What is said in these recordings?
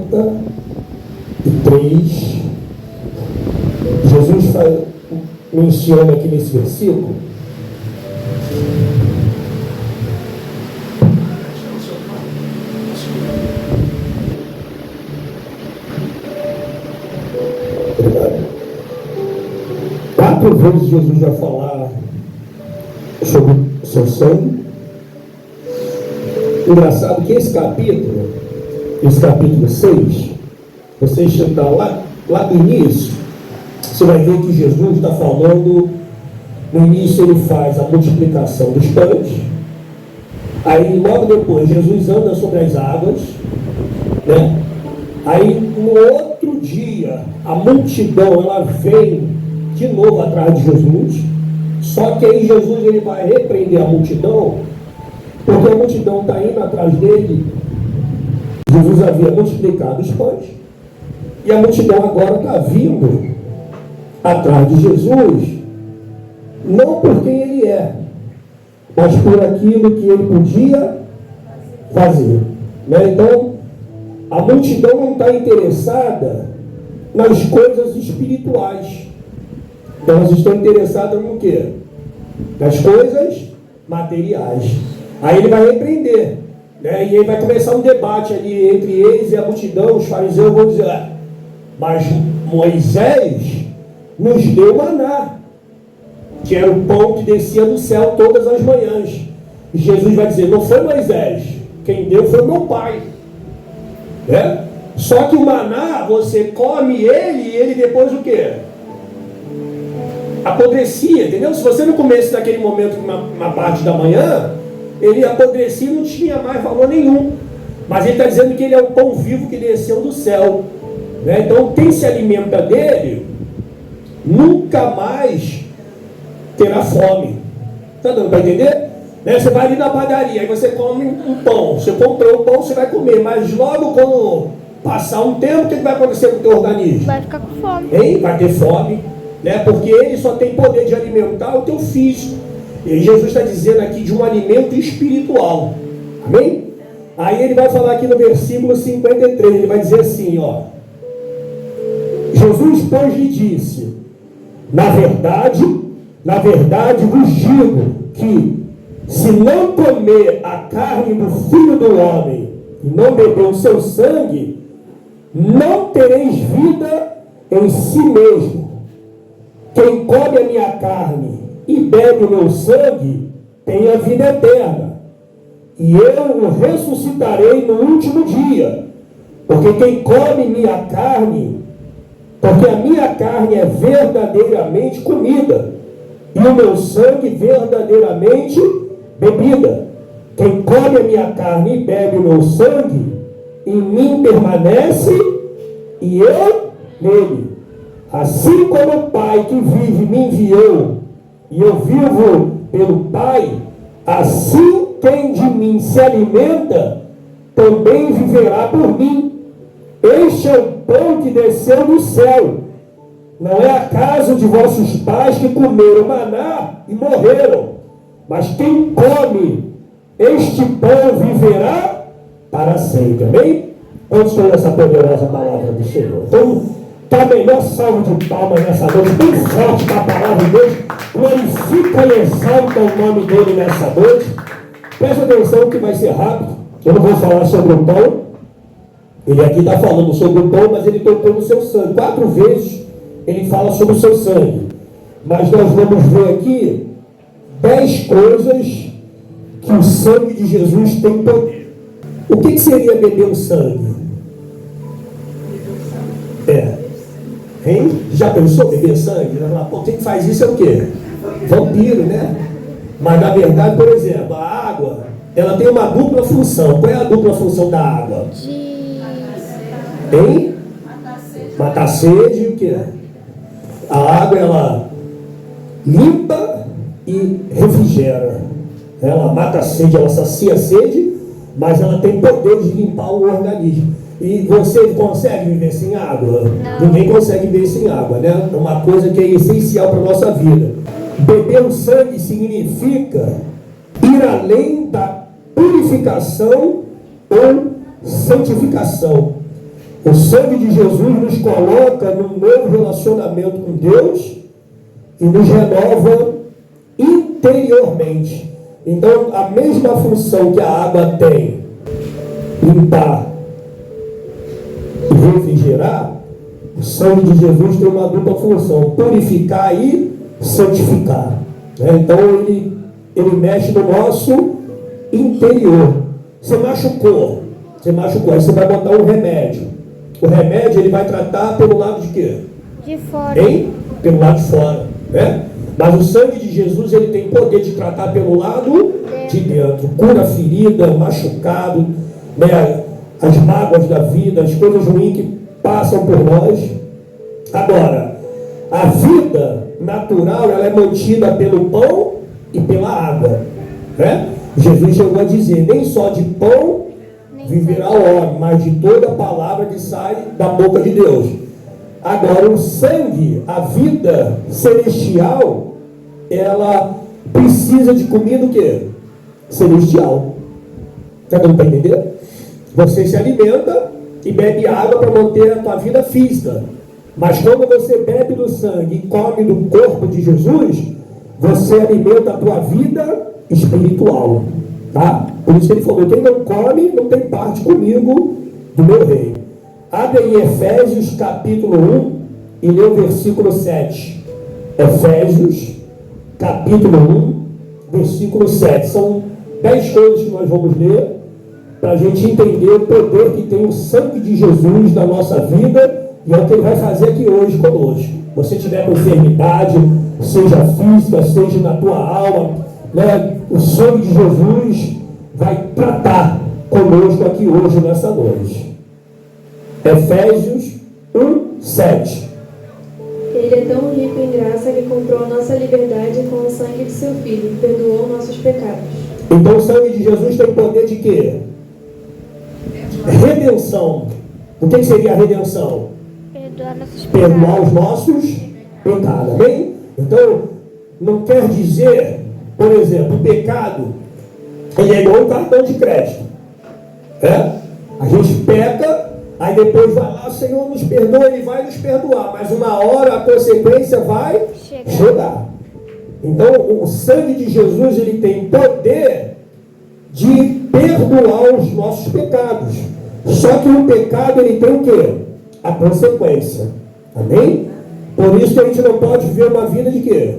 43, Jesus menciona aqui nesse versículo quatro vezes Jesus vai falar sobre o seu sangue. Engraçado que esse capítulo 6, você está lá no início, você vai ver que Jesus está falando, no início ele faz a multiplicação dos pães, aí logo depois Jesus anda sobre as águas, né? Aí no outro dia a multidão ela vem de novo atrás de Jesus, só que aí Jesus ele vai repreender a multidão, porque a multidão está indo atrás dele. Jesus havia multiplicado os pães e a multidão agora está vindo atrás de Jesus, não por quem ele é, mas por aquilo que ele podia fazer, né? Então a multidão não está interessada nas coisas espirituais, elas estão interessadas no quê? Nas coisas materiais. Aí ele vai repreender, né? E aí vai começar um debate ali entre eles e a multidão. Os fariseus vão dizer: mas Moisés nos deu maná, que era o pão que descia do céu todas as manhãs. E Jesus vai dizer: não foi Moisés, quem deu foi meu pai, né? Só que o maná, você come ele e ele depois o quê? Apodrecia, entendeu? Se você não comesse naquele momento, uma parte da manhã, ele apodrecia e não tinha mais valor nenhum. Mas ele está dizendo que ele é o pão vivo que desceu do céu, né? Então quem se alimenta dele nunca mais terá fome. Está dando para entender? Né? Você vai ali na padaria, aí você come um pão, você comprou o pão, você vai comer, mas logo quando passar um tempo, o que vai acontecer com o teu organismo? Vai ficar com fome. Hein? Vai ter fome, né? Porque ele só tem poder de alimentar o teu físico. E Jesus está dizendo aqui de um alimento espiritual. Amém? Aí ele vai falar aqui no versículo 53, ele vai dizer assim, ó: Jesus, pois, lhe disse: na verdade vos digo que se não comer a carne do Filho do Homem e não beber o seu sangue, não tereis vida em si mesmo. Quem come a minha carne e bebe o meu sangue tem a vida eterna, e eu o ressuscitarei no último dia. Porque quem come minha carne, porque a minha carne é verdadeiramente comida, e o meu sangue verdadeiramente bebida. Quem come a minha carne e bebe o meu sangue, em mim permanece e eu nele. Assim como o Pai que vive me enviou, e eu vivo pelo Pai, assim quem de mim se alimenta, também viverá por mim. Este é o pão que desceu do céu. Não é acaso de vossos pais que comeram maná e morreram, mas quem come este pão viverá para sempre. Amém? Vamos ter essa poderosa palavra do Senhor. Então, tá a melhor salva de palmas nessa noite, bem forte para a palavra de Deus. Glorifica e exalta o nome dele nessa noite. Presta atenção que vai ser rápido. Eu não vou falar sobre o pão. Ele aqui está falando sobre o pão, mas ele tocou no seu sangue. 4 vezes ele fala sobre o seu sangue. Mas nós vamos ver aqui 10 coisas que o sangue de Jesus tem poder. O que seria beber o sangue? Hein? Já pensou beber sangue? Pô, quem faz isso é o quê? Vampiro, né? Mas na verdade, por exemplo, a água, ela tem uma dupla função. Qual é a dupla função da água? Hein? Matar sede e o que? A água, ela limpa e refrigera. Ela mata a sede, ela sacia a sede, mas ela tem poder de limpar o organismo. E você consegue viver sem água? Não. Ninguém consegue viver sem água, né? É uma coisa que é essencial para a nossa vida. Beber o sangue significa ir além da purificação ou santificação. O sangue de Jesus nos coloca num novo relacionamento com Deus e nos renova interiormente. Então, a mesma função que a água tem, limpar e refrigerar, o sangue de Jesus tem uma dupla função, purificar e santificar. Então, ele mexe no nosso interior. Você machucou, aí você vai botar um remédio. O remédio ele vai tratar pelo lado de quê? De fora. Hein? Pelo lado de fora, né? Mas o sangue de Jesus ele tem poder de tratar pelo lado de dentro. Cura a ferida, machucado, né? As mágoas da vida, as coisas ruins que passam por nós. Agora, a vida natural ela é mantida pelo pão e pela água, né? Jesus chegou a dizer, nem só de pão viverá o homem, mas de toda a palavra que sai da boca de Deus. Agora, o sangue, a vida celestial, ela precisa de comida o quê? Celestial. Está dando para entender? Você se alimenta e bebe água para manter a tua vida física. Mas quando você bebe do sangue e come do corpo de Jesus, você alimenta a tua vida espiritual. Tá? Por isso ele falou, quem não come, não tem parte comigo do meu reino. Abre em Efésios capítulo 1 e lê o versículo 7. Efésios capítulo 1, versículo 7. São 10 coisas que nós vamos ler para a gente entender o poder que tem o sangue de Jesus na nossa vida e é o que ele vai fazer aqui hoje conosco. Você tiver com enfermidade, seja física, seja na tua alma, né? O sangue de Jesus vai tratar conosco aqui hoje, nessa noite. Efésios 1, 7. Ele é tão rico em graça que comprou a nossa liberdade com o sangue de seu Filho, perdoou nossos pecados. Então o sangue de Jesus tem poder de quê? Redenção. O que seria a redenção? Perdoar os nossos pecados. Amém? Então, não quer dizer, por exemplo, o pecado, ele é igual um cartão de crédito. A gente peca, aí depois vai lá, o Senhor nos perdoa, Ele vai nos perdoar, mas uma hora a consequência vai chegar. Então, o sangue de Jesus, ele tem poder de perdoar os nossos pecados. Só que o pecado, ele tem o quê? A consequência. Amém? Por isso que a gente não pode viver uma vida de quê?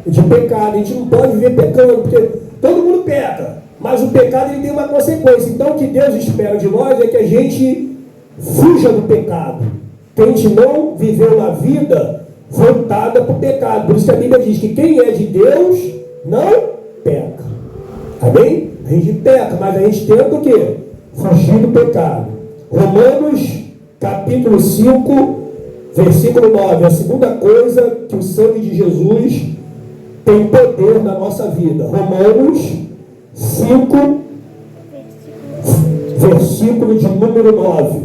De pecado. A gente não pode viver pecando, porque todo mundo peca, mas o pecado ele tem uma consequência. Então o que Deus espera de nós é que a gente fuja do pecado, que a gente não viver uma vida voltada para o pecado. Por isso que a Bíblia diz que quem é de Deus não peca. Amém? A gente peca, mas a gente tenta o quê? Fugir do pecado. Romanos capítulo 5, versículo 9. A segunda coisa que o sangue de Jesus tem poder na nossa vida. Romanos 5, versículo de número 9.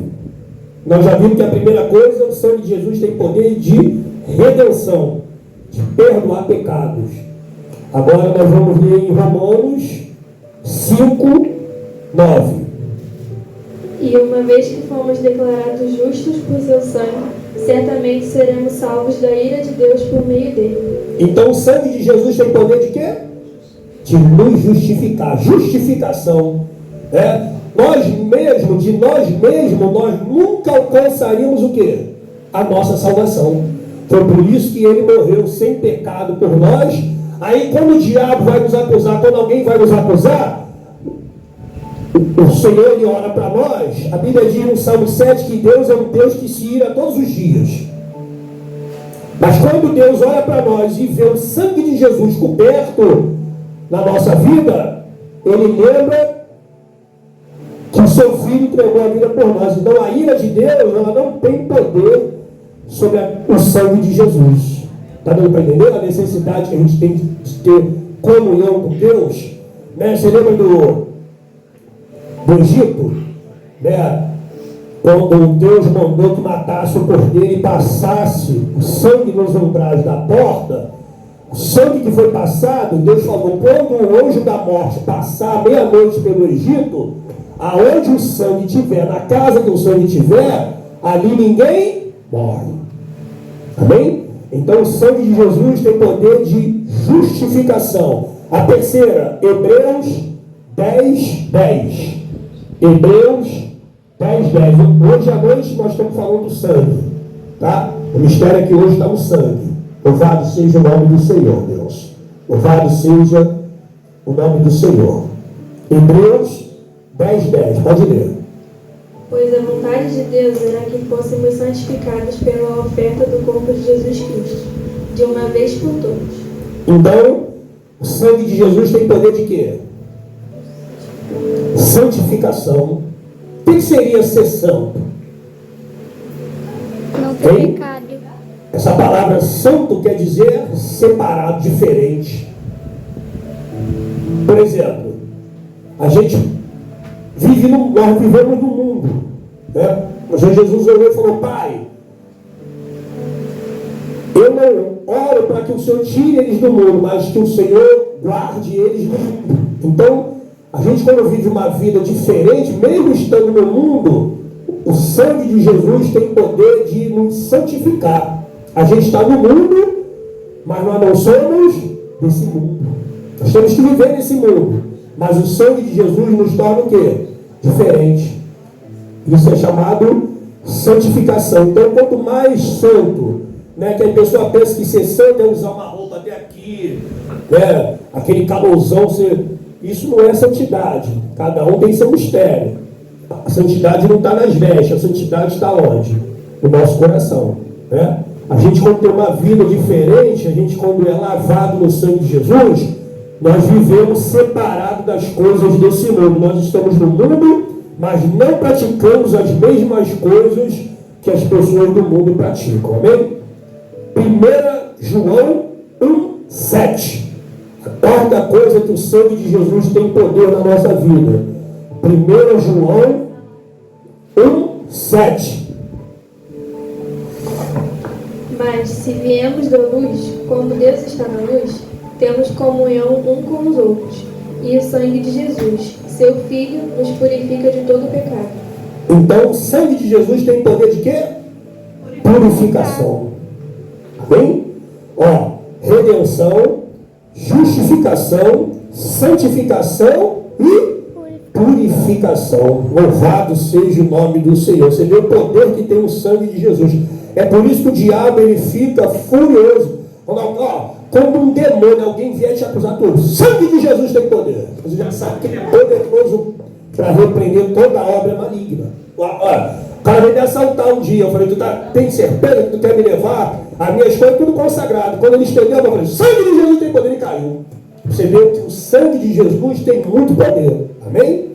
Nós já vimos que a primeira coisa, o sangue de Jesus tem poder de redenção, de perdoar pecados. Agora nós vamos ler em Romanos 5, 9. E uma vez que fomos declarados justos por seu sangue, certamente seremos salvos da ira de Deus por meio dele. Então o sangue de Jesus tem poder de quê? De nos justificar. Justificação. Nós nunca alcançaríamos o quê? A nossa salvação. Foi por isso que ele morreu sem pecado por nós. Aí quando o diabo vai nos acusar, quando alguém vai nos acusar, o Senhor ele ora para nós. A Bíblia diz no Salmo 7 que Deus é um Deus que se ira todos os dias. Mas quando Deus olha para nós e vê o sangue de Jesus coberto na nossa vida, Ele lembra que o seu Filho entregou a vida por nós. Então a ira de Deus, ela não tem poder sobre o sangue de Jesus. Está dando para entender a necessidade que a gente tem de ter comunhão com Deus? Você lembra do Egito? Quando Deus mandou que matasse o cordeiro e passasse o sangue nos umbrais da porta, o sangue que foi passado, Deus falou, quando o anjo da morte passar meia-noite pelo Egito, aonde o sangue estiver, na casa que o sangue estiver, ali ninguém morre. Amém? Então o sangue de Jesus tem poder de justificação. A terceira, Hebreus 10:10. Hebreus 10:10. Hoje à noite nós estamos falando do sangue, tá? O mistério é que hoje está no sangue. Louvado seja o nome do Senhor, Deus. Louvado seja o nome do Senhor. Hebreus 10:10. Pode ler. Pois a vontade de Deus era que fôssemos santificados pela oferta do corpo de Jesus Cristo, de uma vez por todas. Então, o sangue de Jesus tem poder de quê? Santificação. O que seria ser santo? Não ter pecado. Essa palavra santo quer dizer separado, diferente. Por exemplo, nós vivemos no mundo, né? Mas Jesus olhou e falou: Pai, eu não oro para que o Senhor tire eles do mundo, mas que o Senhor guarde eles do mundo. Então, a gente, quando vive uma vida diferente, mesmo estando no mundo, o sangue de Jesus tem poder de nos santificar. A gente está no mundo, mas nós não somos desse mundo. Nós temos que viver nesse mundo. Mas o sangue de Jesus nos torna o quê? Diferente. Isso é chamado santificação. Então, quanto mais santo, né, que a pessoa pensa que ser santo é usar uma roupa até aqui, né, aquele calorzão, isso não é santidade. Cada um tem seu mistério. A santidade não está nas vestes, a santidade está onde? No nosso coração, né? A gente, quando tem uma vida diferente, a gente, quando é lavado no sangue de Jesus, nós vivemos separados das coisas desse mundo. Nós estamos no mundo, mas não praticamos as mesmas coisas que as pessoas do mundo praticam. Amém? 1 João 1:7. A quarta coisa que o sangue de Jesus tem poder na nossa vida. 1 João 1:7. Mas se viemos da luz, como Deus está na luz, temos comunhão um com os outros. E o sangue de Jesus, seu Filho, nos purifica de todo pecado. Então o sangue de Jesus tem poder de quê? Purificação. Amém? Ó, redenção, justificação, santificação e purificação. Louvado seja o nome do Senhor. Você vê o poder que tem o sangue de Jesus. É por isso que o diabo ele fica furioso. Quando um demônio, alguém vier te acusar, o sangue de Jesus tem poder. Você já sabe que ele é poderoso para repreender toda a obra maligna. Olha, o cara veio me assaltar um dia. Eu falei: tem certeza que tu quer me levar? As minhas coisas tudo consagrado. Quando ele estendeu, eu falei: sangue de Jesus tem poder. Ele caiu. Você vê que o sangue de Jesus tem muito poder. Amém?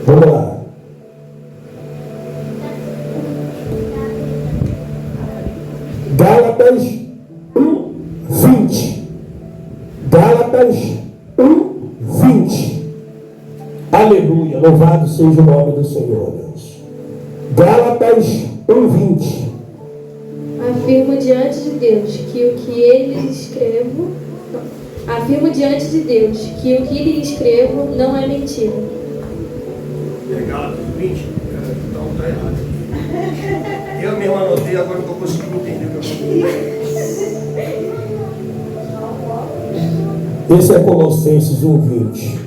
Vamos lá. Gálatas 1:20. Gálatas 1:20. Aleluia, louvado seja o nome do Senhor, Deus. Gálatas 1:20. Afirmo diante de Deus que o que ele escrevo, afirmo diante de Deus que o que lhe escrevo não é mentira. Gálatas 20? Então está errado. Eu mesmo anotei, agora que eu consegui entender o que eu falei. Esse é Colossenses 1:20.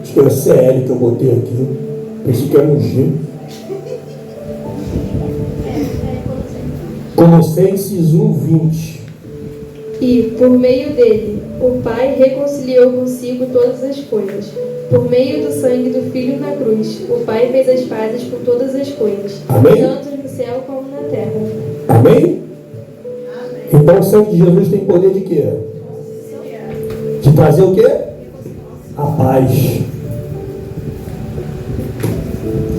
Acho que era CL que eu botei aqui. Pensei que era um G. Colossenses 1:20. E, por meio dele, o Pai reconciliou consigo todas as coisas. Por meio do sangue do Filho na cruz, o Pai fez as pazes com todas as coisas, Amém? tanto no céu como na terra. Amém? Então o sangue de Jesus tem poder de quê? De trazer o quê? A paz.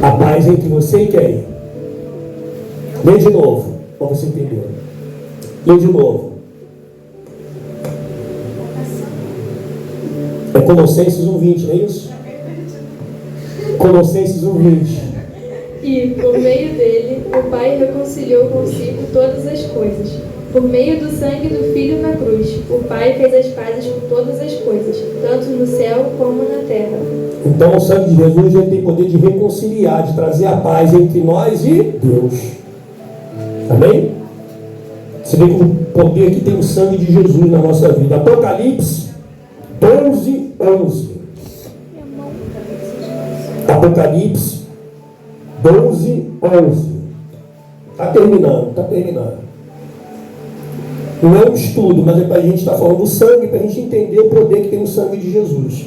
A paz entre você e quem? Lê de novo, para você entender. Lê de novo. É Colossenses 1:20, não é isso? Colossenses 1:20. E, por meio dele, o Pai reconciliou consigo todas as coisas, Por meio do sangue do Filho na cruz, o Pai fez as pazes com todas as coisas, tanto no céu como na terra. Então o sangue de Jesus ele tem poder de reconciliar, de trazer a paz entre nós e Deus. Amém? Você vê que o poder que tem o sangue de Jesus na nossa vida. Apocalipse 12, 11. Apocalipse 12, 11. Está terminando. Não é um estudo, mas é para a gente estar falando do sangue, para a gente entender o poder que tem o sangue de Jesus.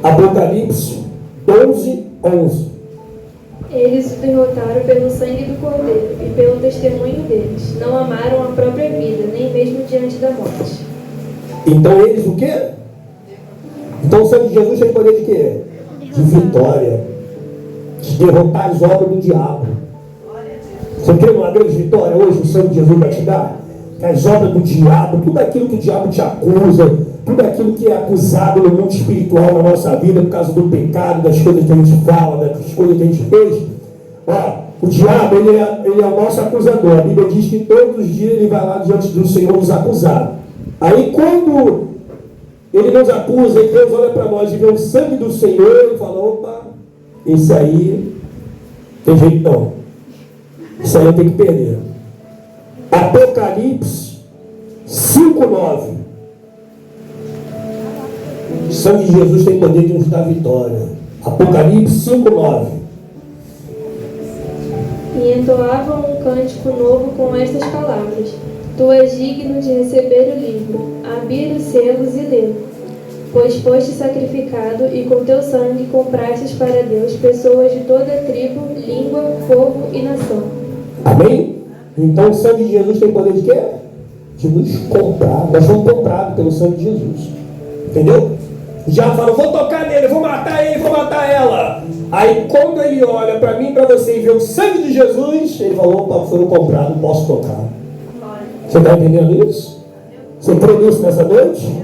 Apocalipse 12, 11. Eles o derrotaram pelo sangue do Cordeiro e pelo testemunho deles. Não amaram a própria vida, nem mesmo diante da morte. Então eles o quê? Então o sangue de Jesus tem poder de quê? De vitória. De derrotar as obras do diabo. Você crê numa grande vitória hoje? O sangue de Jesus vai te dar? As obras do diabo, tudo aquilo que o diabo te acusa, tudo aquilo que é acusado no mundo espiritual na nossa vida, por causa do pecado, das coisas que a gente fala, das coisas que a gente fez. Ó, o diabo, ele é o nosso acusador. A Bíblia diz que todos os dias ele vai lá diante do Senhor nos acusar. Aí quando ele nos acusa e Deus olha para nós e vê o sangue do Senhor, ele fala, opa, esse aí tem jeito não. Isso aí eu tenho que perder. Apocalipse 5:9. O sangue de Jesus tem poder de nos dar vitória. Apocalipse 5:9. E entoavam um cântico novo com estas palavras: Tu és digno de receber o livro, abrir os selos e lê-lo. Pois foste sacrificado e com teu sangue comprastes para Deus pessoas de toda tribo, língua, povo e nação. Amém? Então o sangue de Jesus tem poder de quê? De nos comprar. Nós fomos comprados pelo sangue de Jesus. Entendeu? Já falou, vou tocar nele, vou matar ele, vou matar ela. Aí quando ele olha para mim, para você e vê o sangue de Jesus, ele falou, opa, foram comprados, não posso tocar. Você está entendendo isso? Você crê nisso nessa noite?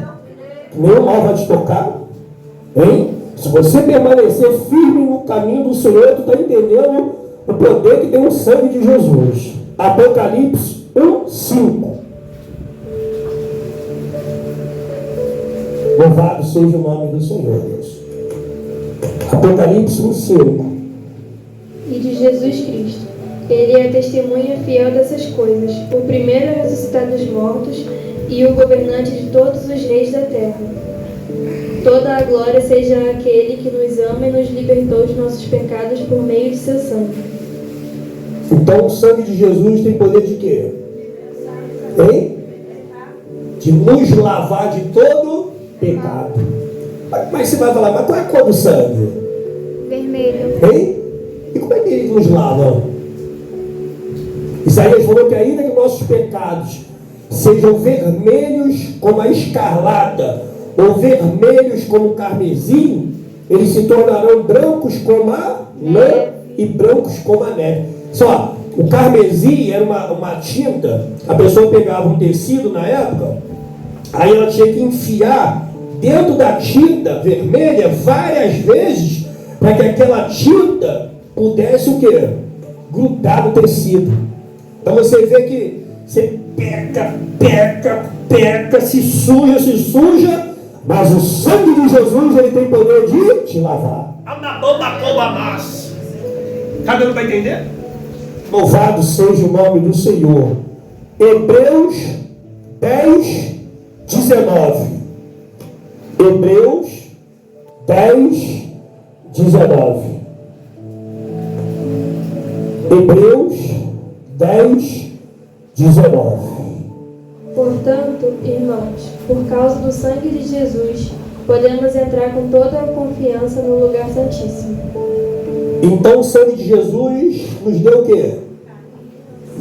Nenhum mal vai te tocar. Hein? Se você permanecer firme no caminho do Senhor, tu está entendendo o poder que tem o sangue de Jesus. Apocalipse 1:5. Louvado seja o nome do Senhor, Deus. Apocalipse 1:5. E de Jesus Cristo. Ele é a testemunha fiel dessas coisas, o primeiro a ressuscitar dos mortos e o governante de todos os reis da terra. Toda a glória seja àquele que nos ama e nos libertou de nossos pecados por meio de seu sangue. Então o sangue de Jesus tem poder de quê? Hein? De nos lavar de todo pecado. Mas você vai falar, mas qual é a cor do sangue? Vermelho. Hein? E como é que ele nos lava? Isaías falou que ainda que nossos pecados sejam vermelhos como a escarlata, ou vermelhos como o carmesim, eles se tornarão brancos como a lã e brancos como a neve. Só, o carmesim era uma tinta, a pessoa pegava um tecido na época, aí ela tinha que enfiar dentro da tinta vermelha várias vezes, para que aquela tinta pudesse o quê? Grudar no tecido. Então você vê que você peca, se suja, mas o sangue de Jesus ele tem poder de te lavar. Cada um vai entender? Louvado seja o nome do Senhor. Hebreus 10, 19. Hebreus 10, 19. Hebreus 10, 19. Portanto, irmãos, por causa do sangue de Jesus, podemos entrar com toda a confiança no lugar santíssimo. Então o sangue de Jesus nos deu o quê?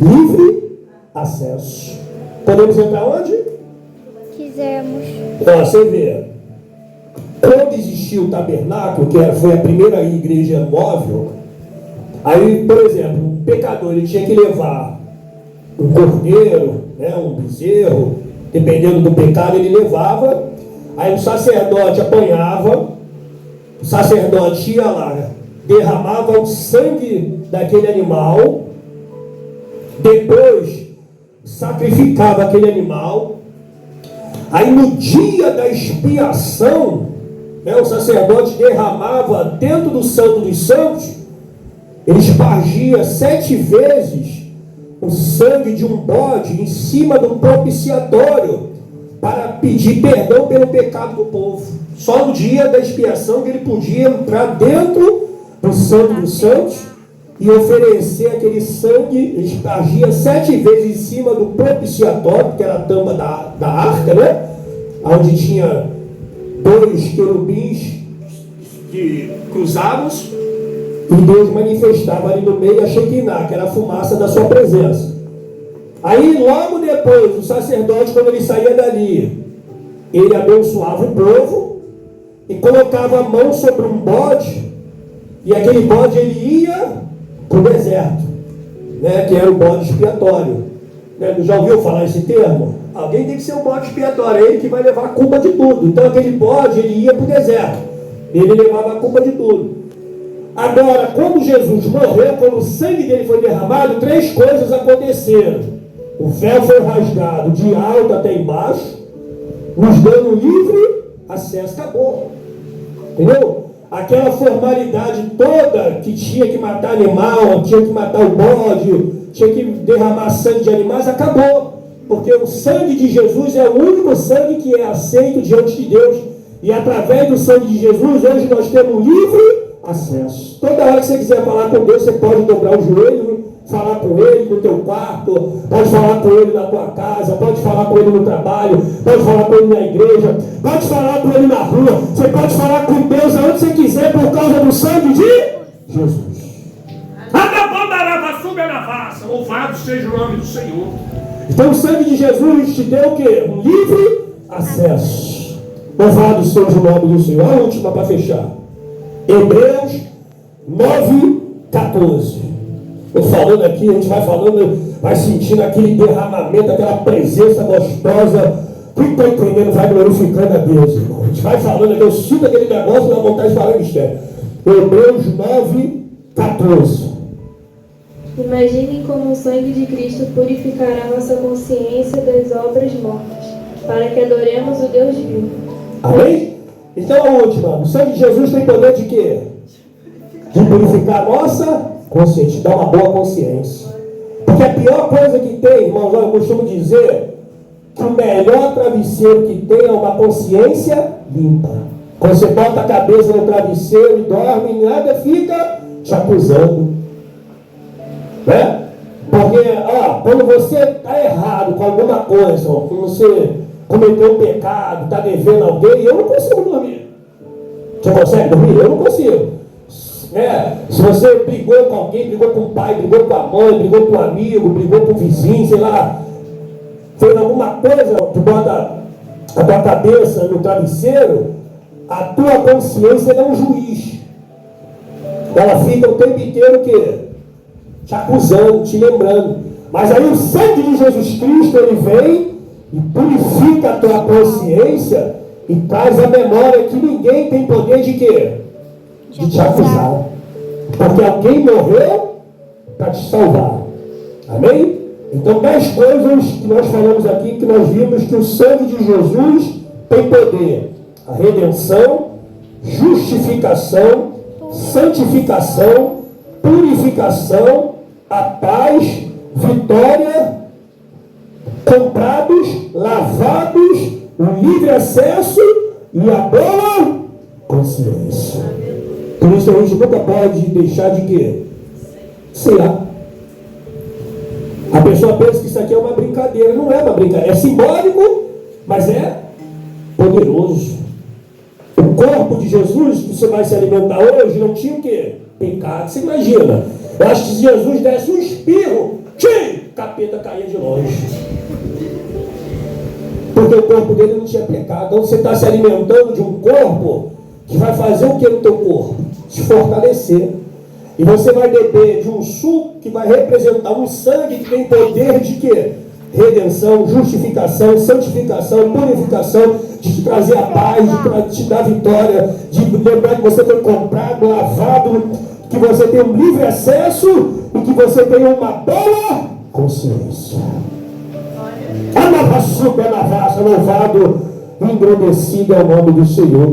Livre acesso. Podemos entrar onde? Quisermos. Ó, você vê. Quando existiu o tabernáculo, que foi a primeira igreja móvel, aí, por exemplo, um pecador ele tinha que levar um cordeiro, né, um bezerro, dependendo do pecado ele levava, aí o sacerdote apanhava, o sacerdote ia lá, derramava o sangue daquele animal, depois o sacrificava aquele animal. Aí no dia da expiação, o sacerdote derramava dentro do Santo dos Santos, ele espargia 7 vezes o sangue de um bode em cima do propiciatório para pedir perdão pelo pecado do povo. Só no dia da expiação que ele podia entrar dentro do Santo dos Santos e oferecer aquele sangue. Ele espargia 7 vezes em cima do propiciatório, que era a tampa da arca, né? Onde tinha 2 querubins que cruzavam, e Deus manifestava ali no meio a Shekinah, que era a fumaça da sua presença. Aí logo depois, o sacerdote, quando ele saía dali, ele abençoava o povo e colocava a mão sobre um bode, e aquele bode ele ia para o deserto, né, que era o bode expiatório. Já ouviu falar esse termo? Alguém tem que ser o bode expiatório, é ele que vai levar a culpa de tudo. Então aquele bode ele ia para o deserto, ele levava a culpa de tudo. Agora, quando Jesus morreu, quando o sangue dele foi derramado, 3 coisas aconteceram. O véu foi rasgado de alto até embaixo, nos dando livre acesso. Acabou. Entendeu? Aquela formalidade toda que tinha que matar animal, tinha que matar o bode, tinha que derramar sangue de animais, acabou. Porque o sangue de Jesus é o único sangue que é aceito diante de Deus. E através do sangue de Jesus, hoje nós temos livre acesso. Toda hora que você quiser falar com Deus, você pode dobrar o joelho, falar com Ele no teu quarto, pode falar com Ele na tua casa, pode falar com Ele no trabalho, pode falar com Ele na igreja, pode falar com Ele na rua, você pode falar com Deus aonde você quiser por causa do sangue de Jesus. Louvado seja o nome do Senhor. Então o sangue de Jesus te deu o quê? Um livre acesso. Louvado seja o nome do Senhor. A última para fechar. Hebreus 9:14. Estou falando aqui, a gente vai falando, vai sentindo aquele derramamento, aquela presença gostosa. Quem está entendendo vai glorificando a Deus, irmão. A gente vai falando aqui, eu sinto aquele negócio, dá vontade de falar em mistério. Hebreus 9:14. Imaginem como o sangue de Cristo purificará nossa consciência das obras mortas, para que adoremos o Deus vivo. Amém? Então a última, o sangue de Jesus tem poder de quê? De purificar a nossa consciência, de dar uma boa consciência. Porque a pior coisa que tem, irmãos, eu costumo dizer que o melhor travesseiro que tem é uma consciência limpa. Quando você bota a cabeça no travesseiro e dorme, nada fica te acusando. Né? Porque, quando você está errado com alguma coisa, quando você cometeu um pecado, está devendo alguém, eu não consigo dormir. Você consegue dormir? Eu não consigo. Se você brigou com alguém, brigou com o pai, brigou com a mãe, brigou com um amigo, brigou com o vizinho, sei lá, fez alguma coisa, tu bota a tua cabeça no travesseiro, a tua consciência é um juiz. Ela fica o tempo inteiro o quê? Te acusando, te lembrando. Mas aí o sangue de Jesus Cristo, ele vem e purifica a tua consciência e traz a memória que ninguém tem poder de quê? De te acusar. Porque alguém morreu para te salvar. Amém? Então 10 coisas que nós falamos aqui, que nós vimos que o sangue de Jesus tem poder. A redenção, justificação, santificação, purificação, a paz, vitória, comprados, lavados, o livre acesso e a boa consciência. Por isso a gente nunca pode deixar de quê? Cear. A pessoa pensa que isso aqui é uma brincadeira. Não é uma brincadeira. É simbólico, mas é poderoso. O corpo de Jesus, que você vai se alimentar hoje, não tinha o quê? Pecado. Você imagina. Eu acho que se Jesus desse um espirro, o capeta caía de longe. Porque o corpo dele não tinha pecado. Então você está se alimentando de um corpo que vai fazer o que no teu corpo? Te fortalecer. E você vai beber de um suco que vai representar um sangue que tem poder de quê? Redenção, justificação, santificação, purificação, de te trazer a paz, de te dar vitória, de lembrar que você foi comprado, lavado, que você tem um livre acesso e que você tem uma boa consciência. Anavassuca, anavassa, louvado, engrandecido é o nome do Senhor.